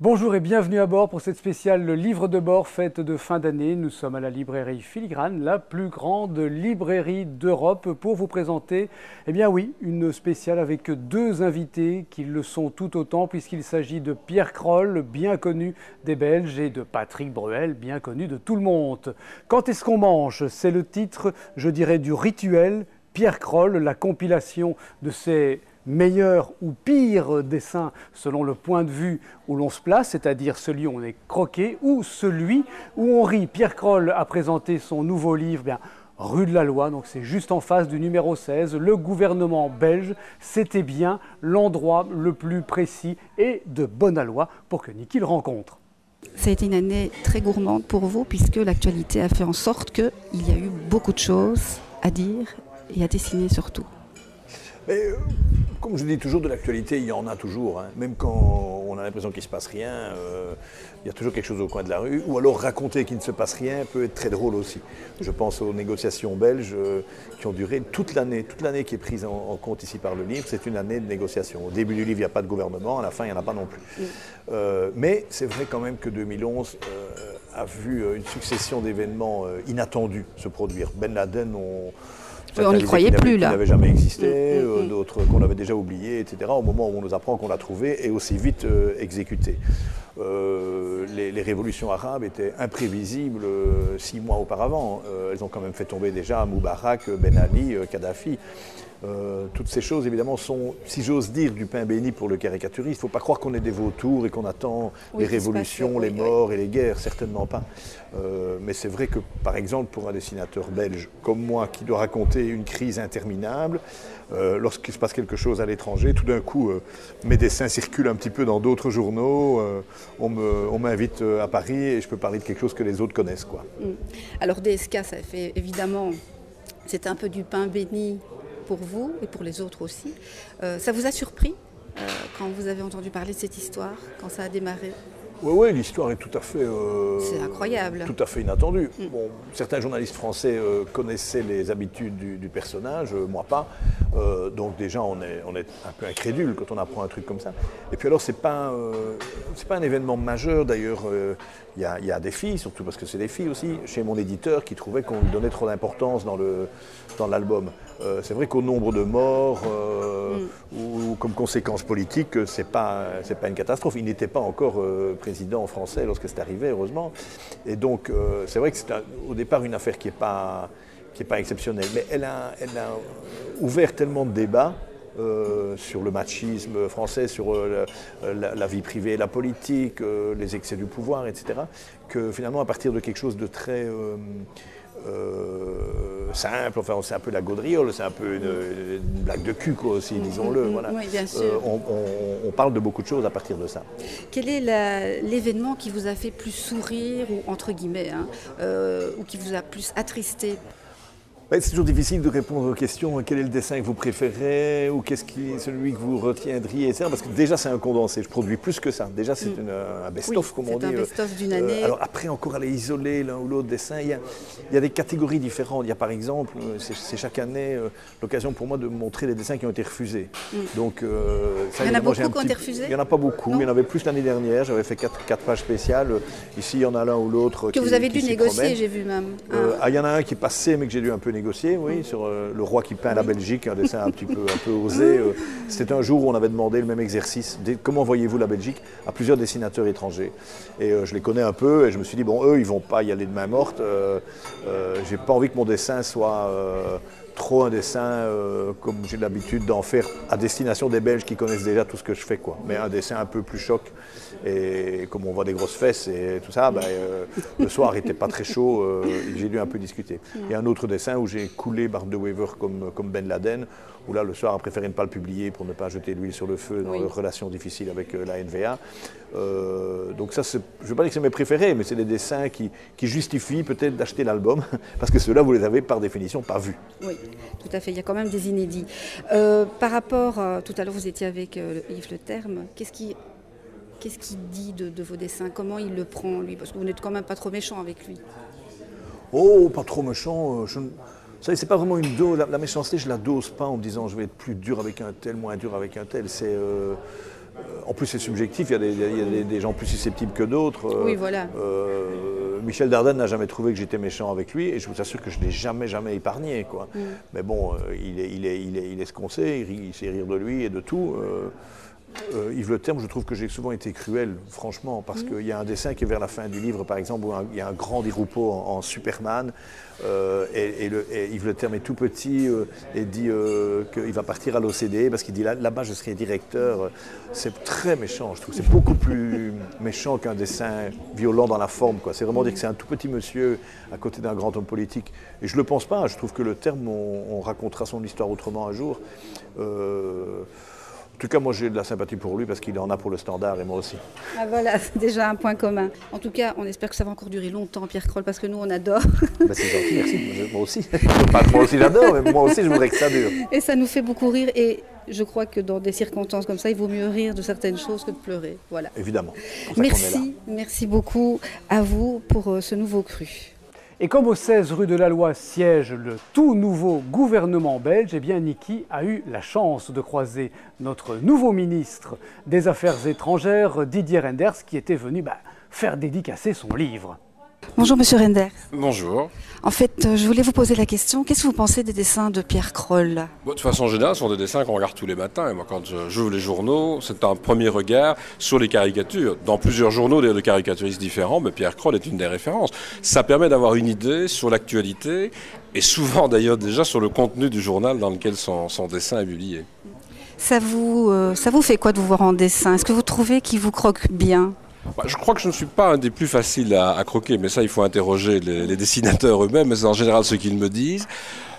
Bonjour et bienvenue à bord pour cette spéciale livre de bord fête de fin d'année. Nous sommes à la librairie Filigrane, la plus grande librairie d'Europe, pour vous présenter, eh bien oui, une spéciale avec deux invités qui le sont tout autant puisqu'il s'agit de Pierre Kroll, bien connu des Belges, et de Patrick Bruel, bien connu de tout le monde. Quand est-ce qu'on mange? C'est le titre, je dirais, du rituel. Pierre Kroll, la compilation de ces meilleur ou pire dessin selon le point de vue où l'on se place, c'est-à-dire celui où on est croqué ou celui où on rit. Pierre Kroll a présenté son nouveau livre, Rue de la Loi, donc c'est juste en face du numéro 16. Le gouvernement belge, c'était bien l'endroit le plus précis et de bonne aloi pour que Niki le rencontre. Ça a été une année très gourmande pour vous puisque l'actualité a fait en sorte qu'il y a eu beaucoup de choses à dire et à dessiner surtout. Mais, comme je dis toujours, de l'actualité, il y en a toujours. Hein. Même quand on a l'impression qu'il ne se passe rien, il y a toujours quelque chose au coin de la rue. Ou alors raconter qu'il ne se passe rien peut être très drôle aussi. Je pense aux négociations belges qui ont duré toute l'année. Toute l'année qui est prise en compte ici par le livre, c'est une année de négociation. Au début du livre, il n'y a pas de gouvernement, à la fin, il n'y en a pas non plus. Mais c'est vrai quand même que 2011 a vu une succession d'événements inattendus se produire. Ben Laden, on n'y croyait plus là. Qui n'avait jamais existé, d'autres qu'on avait déjà oubliés, etc. Au moment où on nous apprend qu'on l'a trouvé et aussi vite exécuté. Les révolutions arabes étaient imprévisibles 6 mois auparavant. Elles ont quand même fait tomber déjà Moubarak, Ben Ali, Kadhafi. Toutes ces choses, évidemment, sont, si j'ose dire, du pain béni pour le caricaturiste. Il ne faut pas croire qu'on est des vautours et qu'on attend les révolutions, les morts et les guerres, certainement pas. Mais c'est vrai que, par exemple, pour un dessinateur belge comme moi, qui doit raconter une crise interminable, lorsqu'il se passe quelque chose à l'étranger, tout d'un coup, mes dessins circulent un petit peu dans d'autres journaux, on m'invite à Paris et je peux parler de quelque chose que les autres connaissent, quoi. Alors DSK, ça fait évidemment, c'est un peu du pain béni pour vous et pour les autres aussi. Ça vous a surpris quand vous avez entendu parler de cette histoire, quand ça a démarré? Oui, l'histoire est tout à fait... c'est incroyable. Tout à fait inattendue. Bon, certains journalistes français connaissaient les habitudes du personnage, moi pas. Donc déjà, on est un peu incrédule quand on apprend un truc comme ça. Et puis alors, c'est pas un événement majeur. D'ailleurs, il y a des filles, surtout parce que c'est des filles aussi, chez mon éditeur, qui trouvaient qu'on lui donnait trop d'importance dans l'album. C'est vrai qu'au nombre de morts ou comme conséquence politique, c'est pas une catastrophe. Il n'était pas encore président français lorsque c'est arrivé, heureusement. Et donc, c'est vrai que c'est au départ une affaire qui n'est pas exceptionnelle. Mais elle a ouvert tellement de débats sur le machisme français, sur la vie privée et la politique, les excès du pouvoir, etc., que finalement, à partir de quelque chose de très... simple, enfin c'est un peu la gaudriole, c'est un peu une blague de cul, quoi, aussi, disons-le. Voilà. Oui, bien sûr. On parle de beaucoup de choses à partir de ça. Quel est l'événement qui vous a fait plus sourire, ou entre guillemets, ou qui vous a plus attristé? C'est toujours difficile de répondre aux questions. Quel est le dessin que vous préférez ou celui que vous retiendriez, etc. Parce que déjà, c'est un condensé. Je produis plus que ça. Déjà, c'est un best-of, comme on dit. C'est un best-of d'une année. Alors après, encore aller isoler l'un ou l'autre dessin, il y a des catégories différentes. Il y a par exemple, c'est chaque année l'occasion pour moi de montrer les dessins qui ont été refusés. Donc, ça, il y en a beaucoup qui ont été refusés? Il n'y en a pas beaucoup. Non. Il y en avait plus l'année dernière. J'avais fait 4 pages spéciales. Ici, il y en a l'un ou l'autre que vous avez dû négocier, j'ai vu même. Il y en a un qui est passé, mais que j'ai dû un peu négocier, oui, sur le roi qui peint la Belgique, un dessin un peu osé. C'était un jour où on avait demandé le même exercice. Comment voyez-vous la Belgique à plusieurs dessinateurs étrangers. Et je les connais un peu et je me suis dit, bon, eux, ils ne vont pas y aller de main morte. J'ai pas envie que mon dessin soit trop un dessin comme j'ai l'habitude d'en faire à destination des Belges qui connaissent déjà tout ce que je fais, quoi. Mais un dessin un peu plus choc. Et comme on voit des grosses fesses et tout ça, le soir il n'était pas très chaud, j'ai dû un peu discuter. Et un autre dessin où j'ai coulé Bart de Wever comme Ben Laden, où là le soir a préféré ne pas le publier pour ne pas jeter l'huile sur le feu dans leurs relations difficiles avec la NVA. Donc ça, je ne veux pas dire que c'est mes préférés, mais c'est des dessins qui justifient peut-être d'acheter l'album, parce que ceux-là, vous les avez par définition pas vus. Oui, tout à fait, il y a quand même des inédits. Par rapport, tout à l'heure vous étiez avec Yves Le Terme, qu'est-ce qu'il dit de vos dessins? Comment il le prend, lui? Parce que vous n'êtes quand même pas trop méchant avec lui. Oh, pas trop méchant. Vous savez, c'est pas vraiment une dose. La méchanceté, je la dose pas en me disant je vais être plus dur avec un tel, moins dur avec un tel. En plus, c'est subjectif, il y a des gens plus susceptibles que d'autres. Oui, voilà. Michel Dardenne n'a jamais trouvé que j'étais méchant avec lui, et je vous assure que je ne l'ai jamais épargné, quoi. Mais bon, il est ce qu'on sait, il sait rire de lui et de tout. Yves Le Terme, je trouve que j'ai souvent été cruel, franchement, parce qu'il y a un dessin qui est vers la fin du livre, par exemple, où il y a un grand Di Rupo en Superman, et Yves Le Terme est tout petit et dit qu'il va partir à l'OCDE parce qu'il dit là-bas je serai directeur. C'est très méchant, je trouve. C'est beaucoup plus méchant qu'un dessin violent dans la forme, quoi. C'est vraiment dire que c'est un tout petit monsieur à côté d'un grand homme politique. Et je ne le pense pas, je trouve que Le Terme, on racontera son histoire autrement un jour. En tout cas, moi j'ai de la sympathie pour lui parce qu'il en a pour le Standard et moi aussi. Ah voilà, c'est déjà un point commun. En tout cas, on espère que ça va encore durer longtemps, Pierre Kroll, parce que nous, on adore. Ben, c'est gentil, merci. Moi aussi. Moi aussi j'adore, mais moi aussi je voudrais que ça dure. Et ça nous fait beaucoup rire. Et je crois que dans des circonstances comme ça, il vaut mieux rire de certaines choses que de pleurer. Voilà. Évidemment. Pour ça qu'on est là. Merci beaucoup à vous pour ce nouveau cru. Et comme au 16 rue de la Loi siège le tout nouveau gouvernement belge, eh bien Niki a eu la chance de croiser notre nouveau ministre des Affaires étrangères, Didier Reynders, qui était venu faire dédicacer son livre. Bonjour Monsieur Reynders. Bonjour. En fait, je voulais vous poser la question, qu'est-ce que vous pensez des dessins de Pierre Kroll ? Bon, de façon générale, ce sont des dessins qu'on regarde tous les matins. Et moi, quand j'ouvre les journaux, c'est un premier regard sur les caricatures. Dans plusieurs journaux, d'ailleurs, de caricaturistes différents, mais Pierre Kroll est une des références. Ça permet d'avoir une idée sur l'actualité et souvent, d'ailleurs, déjà sur le contenu du journal dans lequel son dessin est publié. Ça vous fait quoi de vous voir en dessin ? Est-ce que vous trouvez qu'il vous croque bien ? Je crois que je ne suis pas un des plus faciles à croquer, mais ça, il faut interroger les dessinateurs eux-mêmes, mais c'est en général ce qu'ils me disent.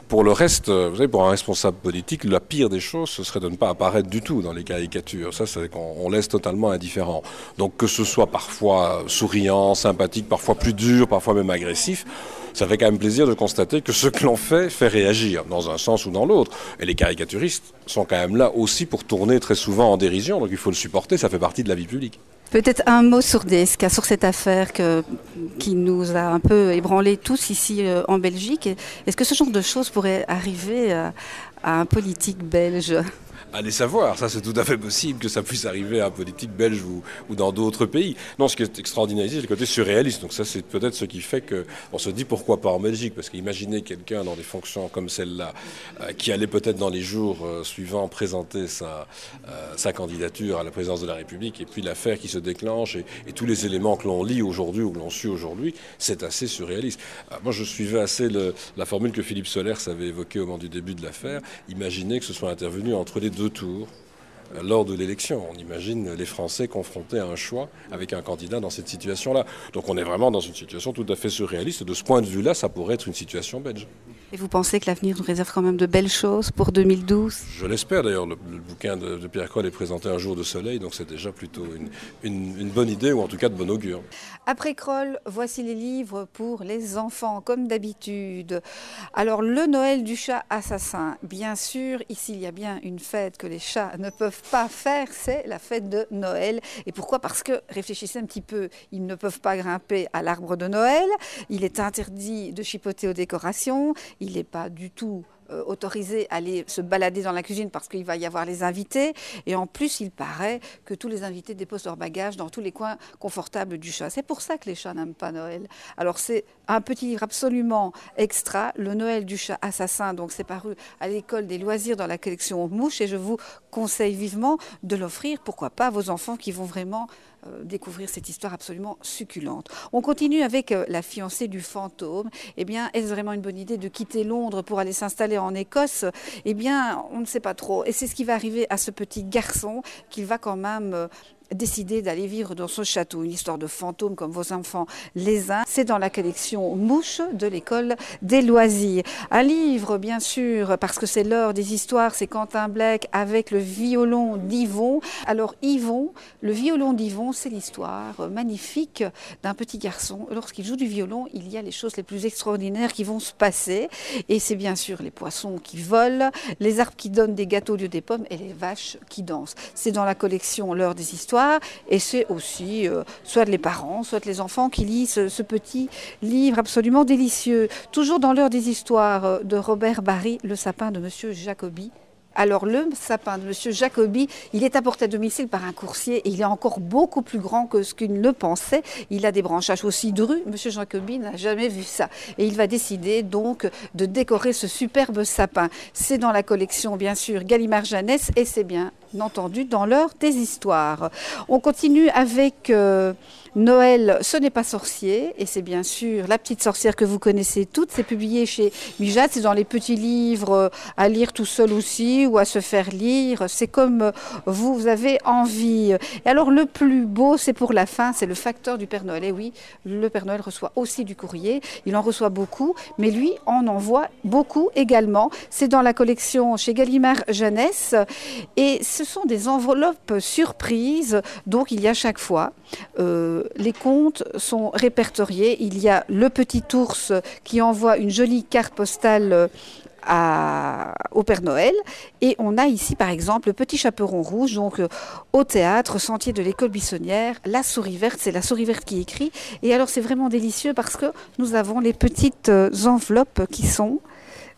Pour le reste, vous savez, pour un responsable politique, la pire des choses, ce serait de ne pas apparaître du tout dans les caricatures. Ça, c'est qu'on laisse totalement indifférent. Donc que ce soit parfois souriant, sympathique, parfois plus dur, parfois même agressif, ça fait quand même plaisir de constater que ce que l'on fait réagir, dans un sens ou dans l'autre. Et les caricaturistes sont quand même là aussi pour tourner très souvent en dérision, donc il faut le supporter, ça fait partie de la vie publique. Peut-être un mot sur DSK, sur cette affaire qui nous a un peu ébranlés tous ici en Belgique. Est-ce que ce genre de choses pourrait arriver à un politique belge ? Allez savoir, ça c'est tout à fait possible que ça puisse arriver à un politique belge ou dans d'autres pays. Non, ce qui est extraordinaire ici, c'est le côté surréaliste. Donc ça c'est peut-être ce qui fait qu'on se dit pourquoi pas en Belgique. Parce qu'imaginez quelqu'un dans des fonctions comme celle-là, qui allait peut-être dans les jours suivants présenter sa candidature à la présidence de la République, et puis l'affaire qui se déclenche et tous les éléments que l'on lit aujourd'hui ou que l'on suit aujourd'hui, c'est assez surréaliste. Moi je suivais assez la formule que Philippe Solers avait évoquée au moment du début de l'affaire. Imaginez que ce soit intervenu entre les deux tours lors de l'élection. On imagine les Français confrontés à un choix avec un candidat dans cette situation-là. Donc on est vraiment dans une situation tout à fait surréaliste. Et de ce point de vue-là, ça pourrait être une situation belge. Et vous pensez que l'avenir nous réserve quand même de belles choses pour 2012 ? Je l'espère d'ailleurs. Le bouquin de Pierre Kroll est présenté un jour de soleil, donc c'est déjà plutôt une bonne idée, ou en tout cas de bon augure. Après Kroll, voici les livres pour les enfants, comme d'habitude. Alors, le Noël du chat assassin. Bien sûr, ici, il y a bien une fête que les chats ne peuvent pas faire, c'est la fête de Noël. Et pourquoi ? Parce que, réfléchissez un petit peu, ils ne peuvent pas grimper à l'arbre de Noël, il est interdit de chipoter aux décorations, il n'est pas du tout autorisé à aller se balader dans la cuisine parce qu'il va y avoir les invités. Et en plus, il paraît que tous les invités déposent leurs bagages dans tous les coins confortables du chat. C'est pour ça que les chats n'aiment pas Noël. Alors c'est un petit livre absolument extra, le Noël du chat assassin. Donc c'est paru à l'école des loisirs dans la collection Mouche et je vous conseille vivement de l'offrir, pourquoi pas, à vos enfants qui vont vraiment découvrir cette histoire absolument succulente. On continue avec la fiancée du fantôme. Eh bien, est-ce vraiment une bonne idée de quitter Londres pour aller s'installer en Écosse ? Eh bien, on ne sait pas trop. Et c'est ce qui va arriver à ce petit garçon qu'il va quand même décider d'aller vivre dans ce château. Une histoire de fantôme comme vos enfants les ont. C'est dans la collection Mouche de l'école des loisirs. Un livre, bien sûr, parce que c'est l'heure des histoires, c'est Quentin Blake avec le violon d'Yvon. Alors Yvon, le violon d'Yvon, c'est l'histoire magnifique d'un petit garçon. Lorsqu'il joue du violon, il y a les choses les plus extraordinaires qui vont se passer. Et c'est bien sûr les poissons qui volent, les arbres qui donnent des gâteaux au lieu des pommes et les vaches qui dansent. C'est dans la collection L'heure des histoires. Et c'est aussi soit les parents, soit les enfants qui lisent ce petit livre absolument délicieux. Toujours dans l'heure des histoires de Robert Barry, Le sapin de Monsieur Jacobi. Alors le sapin de M. Jacobi, il est apporté à domicile par un coursier et il est encore beaucoup plus grand que ce qu'il ne pensait. Il a des branchages aussi drus. M. Jacobi n'a jamais vu ça. Et il va décider donc de décorer ce superbe sapin. C'est dans la collection bien sûr Gallimard Jeunesse et c'est bien entendu dans l'heure des histoires. On continue avec Noël, ce n'est pas sorcier, et c'est bien sûr La petite sorcière que vous connaissez toutes. C'est publié chez Mijat, c'est dans les petits livres à lire tout seul aussi ou à se faire lire. C'est comme vous avez envie. Et alors le plus beau, c'est pour la fin, c'est le facteur du Père Noël. Et oui, le Père Noël reçoit aussi du courrier, il en reçoit beaucoup, mais lui en envoie beaucoup également. C'est dans la collection chez Gallimard Jeunesse, et ce sont des enveloppes surprises, donc il y a chaque fois. Les contes sont répertoriés. Il y a le petit ours qui envoie une jolie carte postale au Père Noël. Et on a ici, par exemple, le petit chaperon rouge, donc au théâtre, Sentier de l'école buissonnière, la souris verte, c'est la souris verte qui écrit. Et alors, c'est vraiment délicieux parce que nous avons les petites enveloppes qui sont...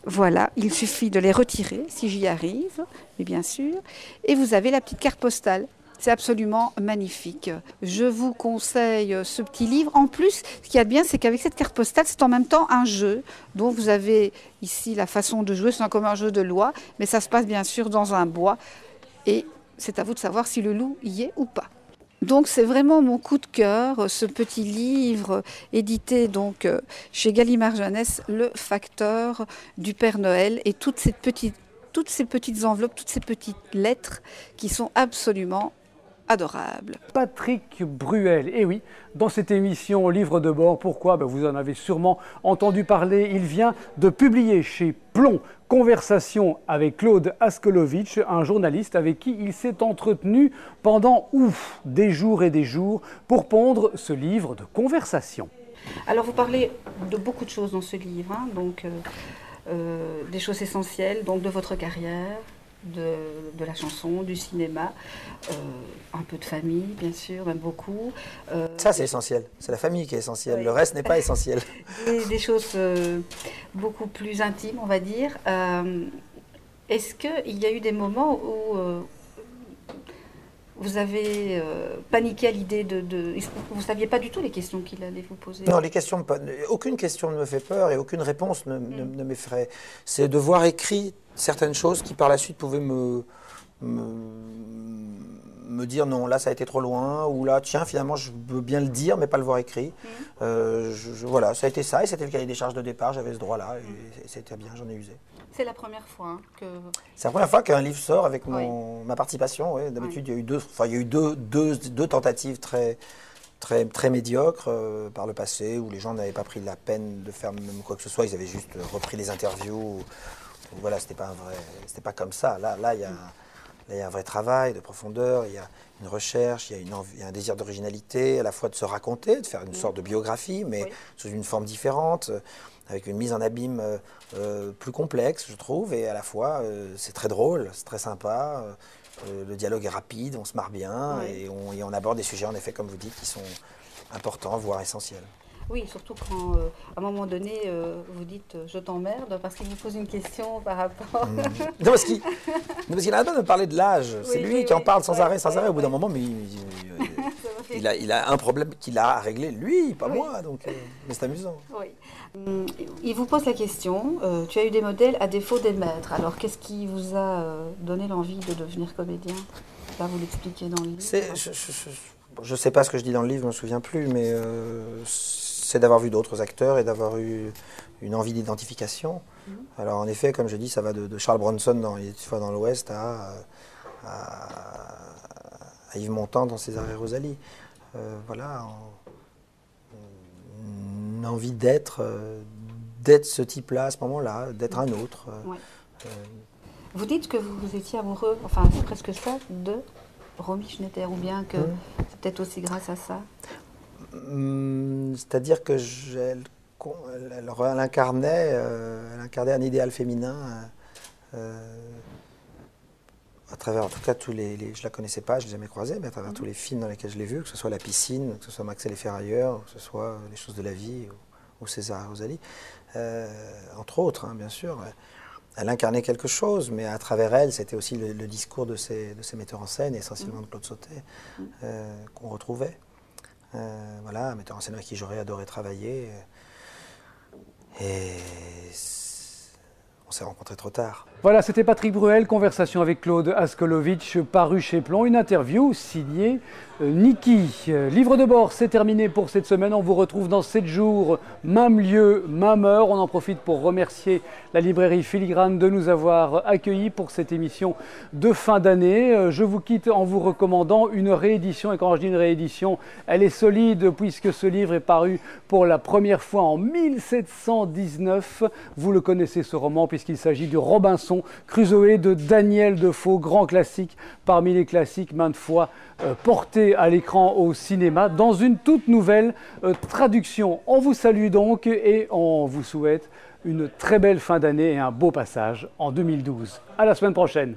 Voilà, il suffit de les retirer, si j'y arrive, mais bien sûr. Et vous avez la petite carte postale. C'est absolument magnifique. Je vous conseille ce petit livre. En plus, ce qu'il y a de bien, c'est qu'avec cette carte postale, c'est en même temps un jeu. Donc vous avez ici la façon de jouer, c'est comme un jeu de loi, mais ça se passe bien sûr dans un bois. Et c'est à vous de savoir si le loup y est ou pas. Donc c'est vraiment mon coup de cœur, ce petit livre édité donc chez Gallimard Jeunesse, Le facteur du Père Noël, et toutes ces petites enveloppes, toutes ces petites lettres qui sont absolument adorables. Patrick Bruel, et oui, dans cette émission Livre de bord, pourquoi? Vous en avez sûrement entendu parler, il vient de publier chez Plomb Conversation avec Claude Askolovitch, un journaliste avec qui il s'est entretenu pendant des jours et des jours pour pondre ce livre de conversation. Alors vous parlez de beaucoup de choses dans ce livre, hein, donc des choses essentielles, donc de votre carrière, de la chanson, du cinéma, un peu de famille, bien sûr, même beaucoup. Ça, c'est essentiel. C'est la famille qui est essentielle. Oui. Le reste n'est pas essentiel. Des choses beaucoup plus intimes, on va dire. Est-ce qu'il y a eu des moments où vous avez paniqué à l'idée vous ne saviez pas du tout les questions qu'il allait vous poser? Non, aucune question ne me fait peur et aucune réponse ne m'effraie. C'est de voir écrit certaines choses qui par la suite pouvaient me dire non, là ça a été trop loin, ou là tiens finalement je veux bien le dire mais pas le voir écrit. Voilà, ça a été ça et c'était le cahier des charges de départ, j'avais ce droit-là et c'était bien, j'en ai usé. C'est la première fois que... C'est la première fois qu'un livre sort avec ma participation. Oui. D'habitude, il y a eu deux tentatives très médiocres par le passé, où les gens n'avaient pas pris la peine de faire même quoi que ce soit. Ils avaient juste repris les interviews. Voilà, c'était pas comme ça. Là, il y a un vrai travail de profondeur. Il y a une recherche, il y a un désir d'originalité, à la fois de se raconter, de faire une sorte de biographie, mais sous une forme différente, avec une mise en abîme plus complexe, je trouve, et à la fois c'est très drôle, c'est très sympa, le dialogue est rapide, on se marre bien, et on aborde des sujets, en effet, comme vous dites, qui sont importants, voire essentiels. Oui, surtout quand, à un moment donné, vous dites « je t'emmerde » parce qu'il vous pose une question par rapport... Non, parce qu'il arrête pas de me parler de l'âge. C'est lui qui en parle sans arrêt. Au bout d'un moment, mais il a un problème qu'il a à régler, lui, pas moi. Donc, mais c'est amusant. Oui. Il vous pose la question, tu as eu des modèles à défaut des maîtres. Alors, qu'est-ce qui vous a donné l'envie de devenir comédien? Là, vous l'expliquez dans le livre. Je ne sais pas ce que je dis dans le livre, je ne me souviens plus, mais c'est d'avoir vu d'autres acteurs et d'avoir eu une envie d'identification. Alors en effet, comme je dis, ça va de Charles Bronson dans Les fois dans l'Ouest à Yves Montand dans César et Rosalie. Voilà, une envie d'être ce type-là à ce moment-là, d'être un autre. Vous dites que vous étiez amoureux, enfin c'est presque ça, de Romy Schneider, ou bien que c'est peut-être aussi grâce à ça? C'est-à-dire que elle incarnait un idéal féminin à travers, en tout cas, je ne la connaissais pas, je ne l'ai jamais croisée, mais à travers tous les films dans lesquels je l'ai vue, que ce soit La Piscine, que ce soit Max et les Ferrailleurs, que ce soit Les Choses de la Vie ou César et Rosalie, entre autres, hein, bien sûr. elle incarnait quelque chose, mais à travers elle, c'était aussi le discours de ces metteurs en scène, essentiellement de Claude Sautet, qu'on retrouvait. Voilà, un metteur en scène avec qui j'aurais adoré travailler. Et on s'est rencontrés trop tard. Voilà, c'était Patrick Bruel, conversation avec Claude Askolovitch, paru chez Plon, une interview signée Niki. Livre de bord, c'est terminé pour cette semaine. On vous retrouve dans 7 jours, même lieu, même heure. On en profite pour remercier la librairie Filigrane de nous avoir accueillis pour cette émission de fin d'année. Je vous quitte en vous recommandant une réédition. Et quand je dis une réédition, elle est solide puisque ce livre est paru pour la première fois en 1719. Vous le connaissez, ce roman, puisqu'il s'agit du Robinson Crusoe de Daniel Defoe, grand classique parmi les classiques maintes fois porté à l'écran au cinéma dans une toute nouvelle traduction. On vous salue donc et on vous souhaite une très belle fin d'année et un beau passage en 2012. À la semaine prochaine.